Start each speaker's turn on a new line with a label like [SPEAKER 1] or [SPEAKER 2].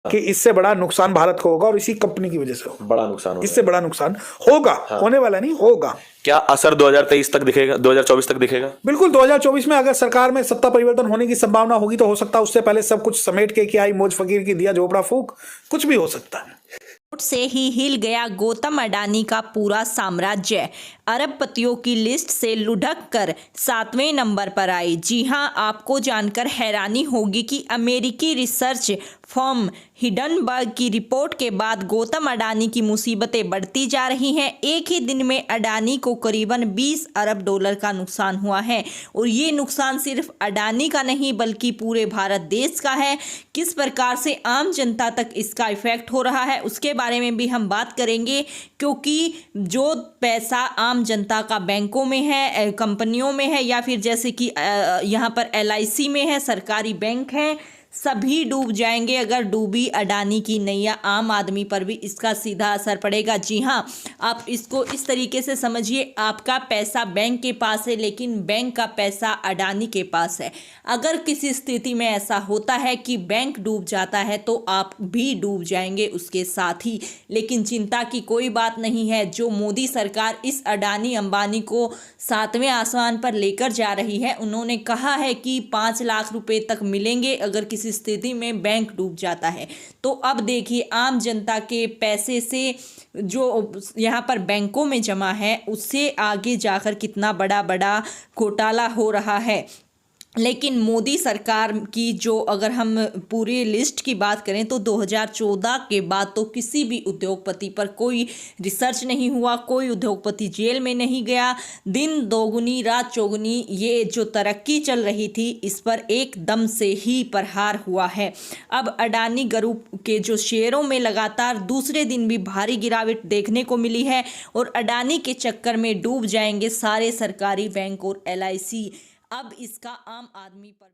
[SPEAKER 1] कि इससे बड़ा नुकसान भारत को होगा और इसी कंपनी की वजह से होगा।
[SPEAKER 2] बड़ा नुकसान होगा।
[SPEAKER 1] इससे बड़ा नुकसान होगा, होने वाला नहीं, होगा।
[SPEAKER 2] क्या असर 2023 तक दिखेगा, 2024 तक दिखेगा?
[SPEAKER 1] बिल्कुल 2024 में अगर सरकार में सत्ता परिवर्तन होने की संभावना होगी तो हो सकता है उससे पहले सब कुछ समेट के क्या आई मौज फकीर की दिया झोपड़ा फूक, कुछ भी हो सकता है।
[SPEAKER 3] से ही हिल गया गौतम अडानी का पूरा साम्राज्य। अरबपतियों की लिस्ट से लुढ़क कर 7वें नंबर पर आई। जी हां, आपको जानकर हैरानी होगी कि अमेरिकी रिसर्च फर्म हिंडनबर्ग की रिपोर्ट के बाद गौतम अडानी की मुसीबतें बढ़ती जा रही हैं। एक ही दिन में अडानी को करीबन 20 अरब डॉलर का नुकसान हुआ है और ये नुकसान सिर्फ अडानी का नहीं बल्कि पूरे भारत देश का है। किस प्रकार से आम जनता तक इसका इफेक्ट हो रहा है उसके बारे में भी हम बात करेंगे, क्योंकि जो पैसा आम जनता का बैंकों में है, कंपनियों में है, या फिर जैसे कि यहाँ पर LIC में है, सरकारी बैंक है, सभी डूब जाएंगे अगर डूबी अडानी की नैया। आम आदमी पर भी इसका सीधा असर पड़ेगा। जी हाँ, आप इसको इस तरीके से समझिए, आपका पैसा बैंक के पास है लेकिन बैंक का पैसा अडानी के पास है। अगर किसी स्थिति में ऐसा होता है कि बैंक डूब जाता है तो आप भी डूब जाएंगे उसके साथ ही। लेकिन चिंता की कोई बात नहीं है। जो मोदी सरकार इस अडानी अंबानी को 7वें आसमान पर लेकर जा रही है, उन्होंने कहा है कि 5 लाख रुपए तक मिलेंगे अगर किसी स्थिति में बैंक डूब जाता है। तो अब देखिए, आम जनता के पैसे से जो यहाँ पर बैंकों में जमा है उससे आगे जाकर कितना बड़ा बड़ा घोटाला हो रहा है। लेकिन मोदी सरकार की जो अगर हम पूरी लिस्ट की बात करें तो 2014 के बाद तो किसी भी उद्योगपति पर कोई रिसर्च नहीं हुआ, कोई उद्योगपति जेल में नहीं गया। दिन दोगुनी रात चौगुनी ये जो तरक्की चल रही थी इस पर एकदम से ही प्रहार हुआ है। अब अडानी ग्रुप के जो शेयरों में लगातार दूसरे दिन भी भारी गिरावट देखने को मिली है और अडानी के चक्कर में डूब जाएंगे सारे सरकारी बैंक और LIC। अब इसका आम आदमी पर